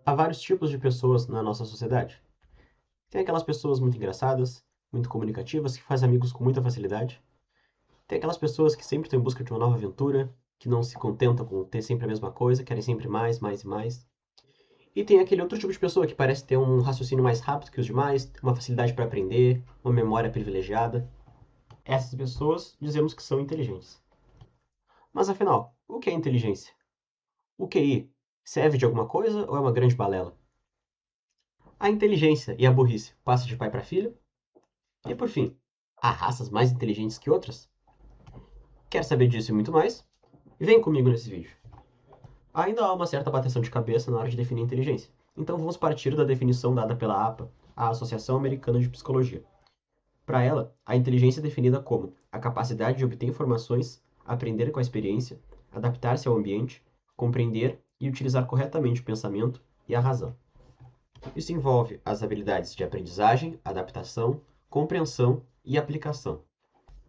Há vários tipos de pessoas na nossa sociedade. Tem aquelas pessoas muito engraçadas, muito comunicativas, que fazem amigos com muita facilidade. Tem aquelas pessoas que sempre estão em busca de uma nova aventura, que não se contentam com ter sempre a mesma coisa, querem sempre mais, mais e mais. E tem aquele outro tipo de pessoa que parece ter um raciocínio mais rápido que os demais, uma facilidade para aprender, uma memória privilegiada. Essas pessoas dizemos que são inteligentes. Mas afinal, o que é inteligência? O QI serve de alguma coisa ou é uma grande balela? A inteligência e a burrice passam de pai para filho? E por fim, há raças mais inteligentes que outras? Quer saber disso e muito mais? Vem comigo nesse vídeo. Ainda há uma certa bateção de cabeça na hora de definir inteligência, então vamos partir da definição dada pela APA, a Associação Americana de Psicologia. Para ela, a inteligência é definida como a capacidade de obter informações, aprender com a experiência, adaptar-se ao ambiente, compreender e utilizar corretamente o pensamento e a razão. Isso envolve as habilidades de aprendizagem, adaptação, compreensão e aplicação.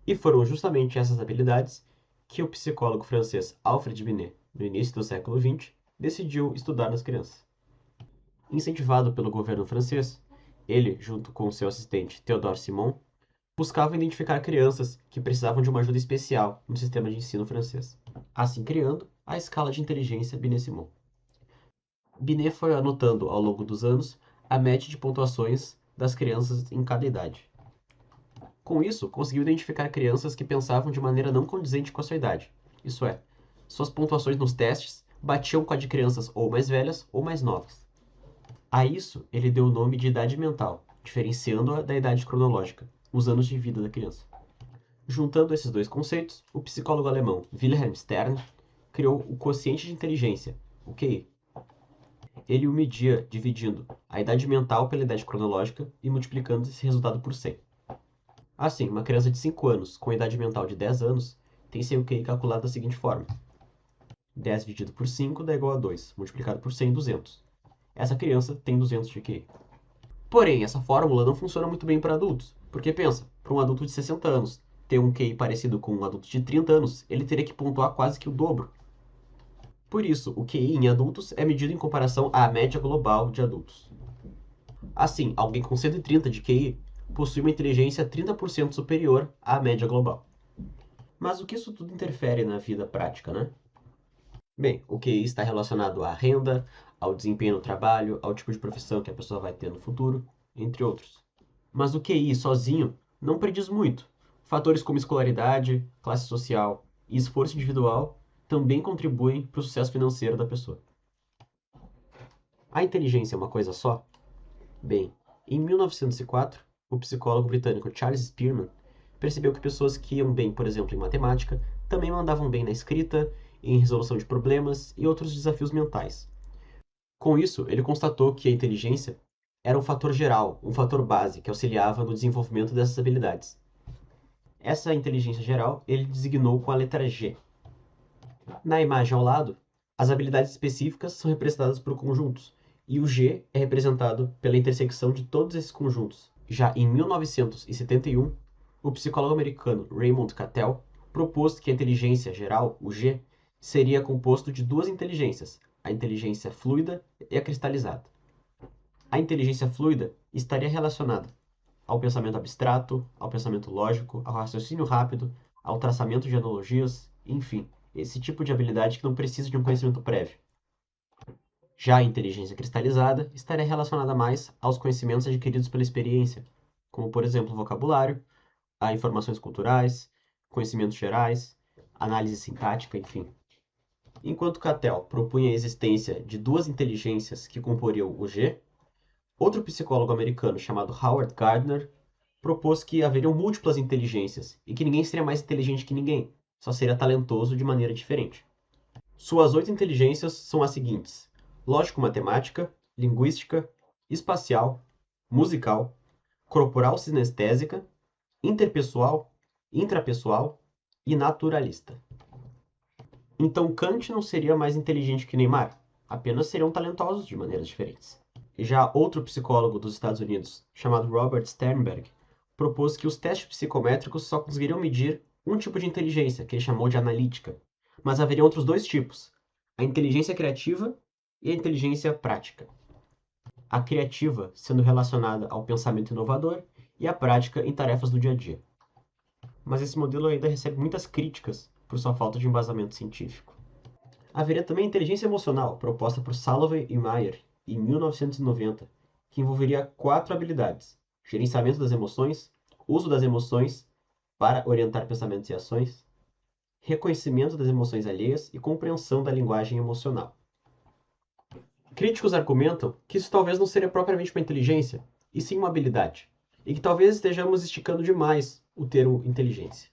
E foram justamente essas habilidades que o psicólogo francês Alfred Binet, no início do século XX, decidiu estudar nas crianças. Incentivado pelo governo francês, ele, junto com seu assistente Théodore Simon, buscava identificar crianças que precisavam de uma ajuda especial no sistema de ensino francês, assim criando a escala de inteligência Binet-Simon. Binet foi anotando ao longo dos anos a média de pontuações das crianças em cada idade. Com isso, conseguiu identificar crianças que pensavam de maneira não condizente com a sua idade, isso é, suas pontuações nos testes batiam com a de crianças ou mais velhas ou mais novas. A isso, ele deu o nome de idade mental, diferenciando-a da idade cronológica, os anos de vida da criança. Juntando esses dois conceitos, o psicólogo alemão Wilhelm Stern criou o quociente de inteligência, o QI. Ele o media dividindo a idade mental pela idade cronológica e multiplicando esse resultado por 100. Assim, uma criança de 5 anos com idade mental de 10 anos tem seu QI calculado da seguinte forma: 10 dividido por 5 dá igual a 2, multiplicado por 100, 200. Essa criança tem 200 de QI. Porém, essa fórmula não funciona muito bem para adultos, porque pensa, para um adulto de 60 anos ter um QI parecido com um adulto de 30 anos, ele teria que pontuar quase que o dobro. Por isso, o QI em adultos é medido em comparação à média global de adultos. Assim, alguém com 130 de QI possui uma inteligência 30% superior à média global. Mas o que isso tudo interfere na vida prática, né? Bem, o QI está relacionado à renda, ao desempenho no trabalho, ao tipo de profissão que a pessoa vai ter no futuro, entre outros. Mas o QI sozinho não prediz muito. Fatores como escolaridade, classe social e esforço individual também contribuem para o sucesso financeiro da pessoa. A inteligência é uma coisa só? Bem, em 1904, o psicólogo britânico Charles Spearman percebeu que pessoas que iam bem, por exemplo, em matemática, também mandavam bem na escrita, em resolução de problemas e outros desafios mentais. Com isso, ele constatou que a inteligência era um fator geral, um fator base que auxiliava no desenvolvimento dessas habilidades. Essa inteligência geral ele designou com a letra G. Na imagem ao lado, as habilidades específicas são representadas por conjuntos, e o G é representado pela intersecção de todos esses conjuntos. Já em 1971, o psicólogo americano Raymond Cattell propôs que a inteligência geral, o G, seria composto de duas inteligências, a inteligência fluida e a cristalizada. A inteligência fluida estaria relacionada ao pensamento abstrato, ao pensamento lógico, ao raciocínio rápido, ao traçamento de analogias, enfim, esse tipo de habilidade que não precisa de um conhecimento prévio. Já a inteligência cristalizada estaria relacionada mais aos conhecimentos adquiridos pela experiência, como por exemplo o vocabulário, a informações culturais, conhecimentos gerais, análise sintática, enfim. Enquanto Cattell propunha a existência de duas inteligências que comporiam o G, outro psicólogo americano chamado Howard Gardner propôs que haveriam múltiplas inteligências e que ninguém seria mais inteligente que ninguém, só seria talentoso de maneira diferente. Suas 8 inteligências são as seguintes: lógico-matemática, linguística, espacial, musical, corporal sinestésica, interpessoal, intrapessoal e naturalista. Então Kant não seria mais inteligente que Neymar, apenas seriam talentosos de maneiras diferentes. Já outro psicólogo dos Estados Unidos, chamado Robert Sternberg, propôs que os testes psicométricos só conseguiriam medir um tipo de inteligência, que ele chamou de analítica, mas haveriam outros dois tipos, a inteligência criativa e a inteligência prática. a criativa sendo relacionada ao pensamento inovador e a prática em tarefas do dia a dia. Mas esse modelo ainda recebe muitas críticas por sua falta de embasamento científico. Haveria também a inteligência emocional, proposta por Salovey e Mayer em 1990, que envolveria 4 habilidades: gerenciamento das emoções, uso das emoções para orientar pensamentos e ações, reconhecimento das emoções alheias e compreensão da linguagem emocional. Críticos argumentam que isso talvez não seria propriamente uma inteligência, e sim uma habilidade, e que talvez estejamos esticando demais o termo inteligência.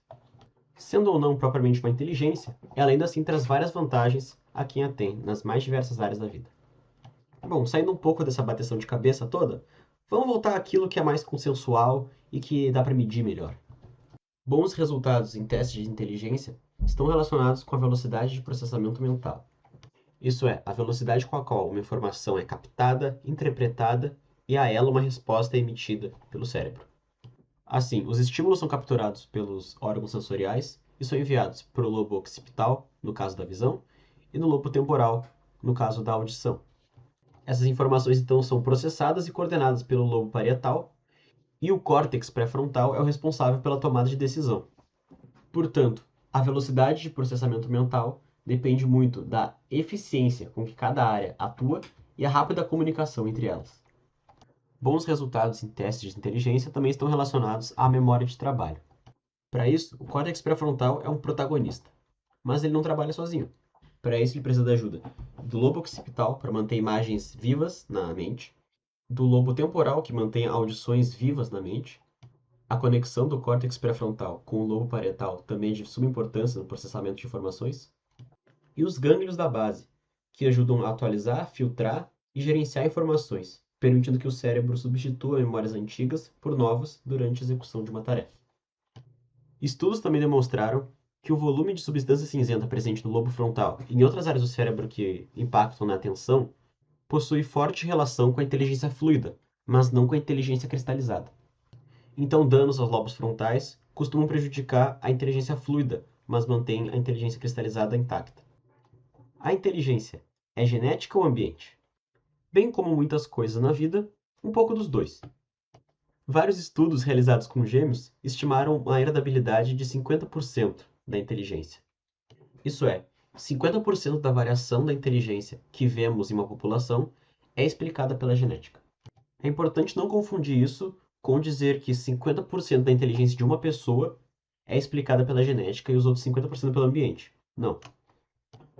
Sendo ou não propriamente uma inteligência, ela ainda assim traz várias vantagens a quem a tem nas mais diversas áreas da vida. Bom, saindo um pouco dessa bateção de cabeça toda, vamos voltar àquilo que é mais consensual e que dá para medir melhor. Bons resultados em testes de inteligência estão relacionados com a velocidade de processamento mental. Isso é, a velocidade com a qual uma informação é captada, interpretada e a ela uma resposta é emitida pelo cérebro. Assim, os estímulos são capturados pelos órgãos sensoriais e são enviados para o lobo occipital, no caso da visão, e no lobo temporal, no caso da audição. Essas informações então são processadas e coordenadas pelo lobo parietal, e o córtex pré-frontal é o responsável pela tomada de decisão. Portanto, a velocidade de processamento mental depende muito da eficiência com que cada área atua e a rápida comunicação entre elas. Bons resultados em testes de inteligência também estão relacionados à memória de trabalho. Para isso, o córtex pré-frontal é um protagonista, mas ele não trabalha sozinho. Para isso, ele precisa da ajuda do lobo occipital para manter imagens vivas na mente, do lobo temporal que mantém audições vivas na mente. A conexão do córtex pré-frontal com o lobo parietal também é de suma importância no processamento de informações. E os gânglios da base, que ajudam a atualizar, filtrar e gerenciar informações, permitindo que o cérebro substitua memórias antigas por novas durante a execução de uma tarefa. Estudos também demonstraram que o volume de substância cinzenta presente no lobo frontal e em outras áreas do cérebro que impactam na atenção possui forte relação com a inteligência fluida, mas não com a inteligência cristalizada. Então, danos aos lobos frontais costumam prejudicar a inteligência fluida, mas mantêm a inteligência cristalizada intacta. A inteligência é genética ou ambiente? Bem como muitas coisas na vida, um pouco dos dois. Vários estudos realizados com gêmeos estimaram uma heredabilidade de 50% da inteligência. Isso é, 50% da variação da inteligência que vemos em uma população é explicada pela genética. É importante não confundir isso com dizer que 50% da inteligência de uma pessoa é explicada pela genética e os outros 50% pelo ambiente. Não.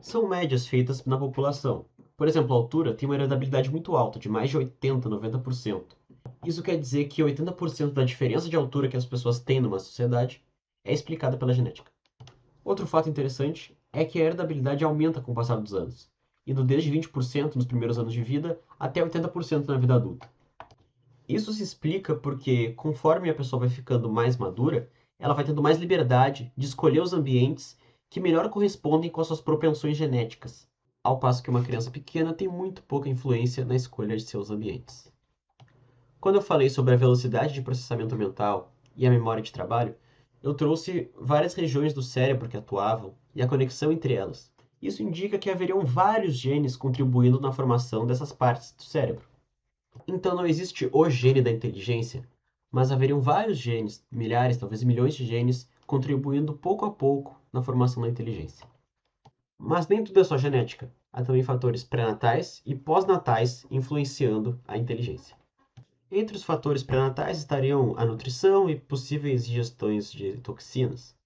São médias feitas na população. Por exemplo, a altura tem uma heredabilidade muito alta, de mais de 80, 90%. Isso quer dizer que 80% da diferença de altura que as pessoas têm numa sociedade é explicada pela genética. Outro fato interessante é que a heredabilidade aumenta com o passar dos anos, indo desde 20% nos primeiros anos de vida até 80% na vida adulta. Isso se explica porque, conforme a pessoa vai ficando mais madura, ela vai tendo mais liberdade de escolher os ambientes que melhor correspondem com as suas propensões genéticas, ao passo que uma criança pequena tem muito pouca influência na escolha de seus ambientes. Quando eu falei sobre a velocidade de processamento mental e a memória de trabalho, eu trouxe várias regiões do cérebro que atuavam e a conexão entre elas. Isso indica que haveriam vários genes contribuindo na formação dessas partes do cérebro. Então não existe o gene da inteligência, mas haveriam vários genes, milhares, talvez milhões de genes, contribuindo pouco a pouco na formação da inteligência. Mas nem tudo é só genética. Há também fatores pré-natais e pós-natais influenciando a inteligência. Entre os fatores pré-natais estariam a nutrição e possíveis ingestões de toxinas.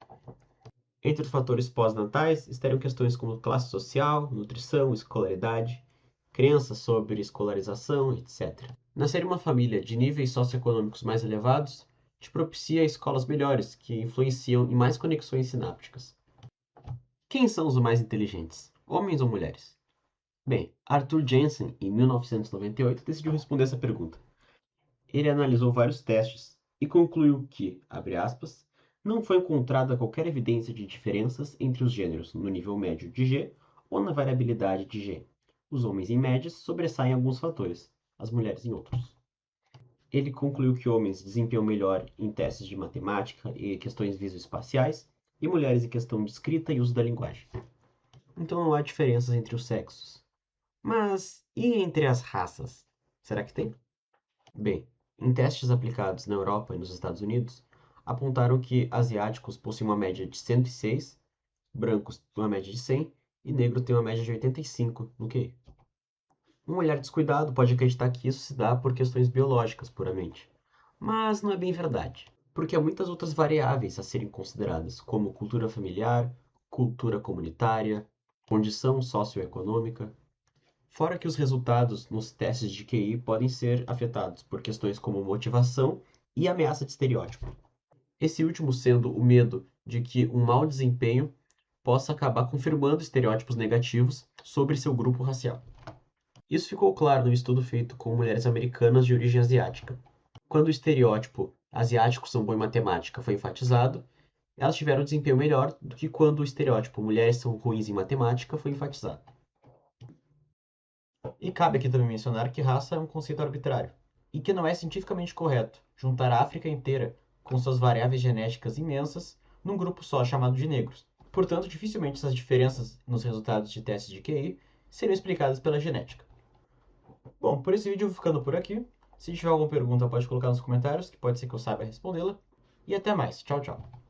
Entre os fatores pós-natais estariam questões como classe social, nutrição, escolaridade, crenças sobre escolarização, etc. Nascer em uma família de níveis socioeconômicos mais elevados te propicia escolas melhores, que influenciam em mais conexões sinápticas. Quem são os mais inteligentes? Homens ou mulheres? Bem, Arthur Jensen, em 1998, decidiu responder essa pergunta. Ele analisou vários testes e concluiu que, abre aspas, não foi encontrada qualquer evidência de diferenças entre os gêneros no nível médio de G ou na variabilidade de G. Os homens em médias sobressaem em alguns fatores, as mulheres em outros. Ele concluiu que homens desempenham melhor em testes de matemática e questões visoespaciais, e mulheres em questão de escrita e uso da linguagem. Então não há diferenças entre os sexos. Mas e entre as raças? Será que tem? Bem, em testes aplicados na Europa e nos Estados Unidos, apontaram que asiáticos possuem uma média de 106, brancos uma média de 100 e negro tem uma média de 85 no QI. Um olhar descuidado pode acreditar que isso se dá por questões biológicas puramente, mas não é bem verdade, porque há muitas outras variáveis a serem consideradas, como cultura familiar, cultura comunitária, condição socioeconômica, fora que os resultados nos testes de QI podem ser afetados por questões como motivação e ameaça de estereótipo. Esse último sendo o medo de que um mau desempenho possa acabar confirmando estereótipos negativos sobre seu grupo racial. Isso ficou claro no estudo feito com mulheres americanas de origem asiática. Quando o estereótipo asiáticos são bons em matemática foi enfatizado, elas tiveram um desempenho melhor do que quando o estereótipo mulheres são ruins em matemática foi enfatizado. E cabe aqui também mencionar que raça é um conceito arbitrário, e que não é cientificamente correto juntar a África inteira, com suas variáveis genéticas imensas, num grupo só chamado de negros. Portanto, dificilmente essas diferenças nos resultados de testes de QI seriam explicadas pela genética. Bom, por esse vídeo eu vou ficando por aqui. Se tiver alguma pergunta, pode colocar nos comentários, que pode ser que eu saiba respondê-la. E até mais. Tchau, tchau.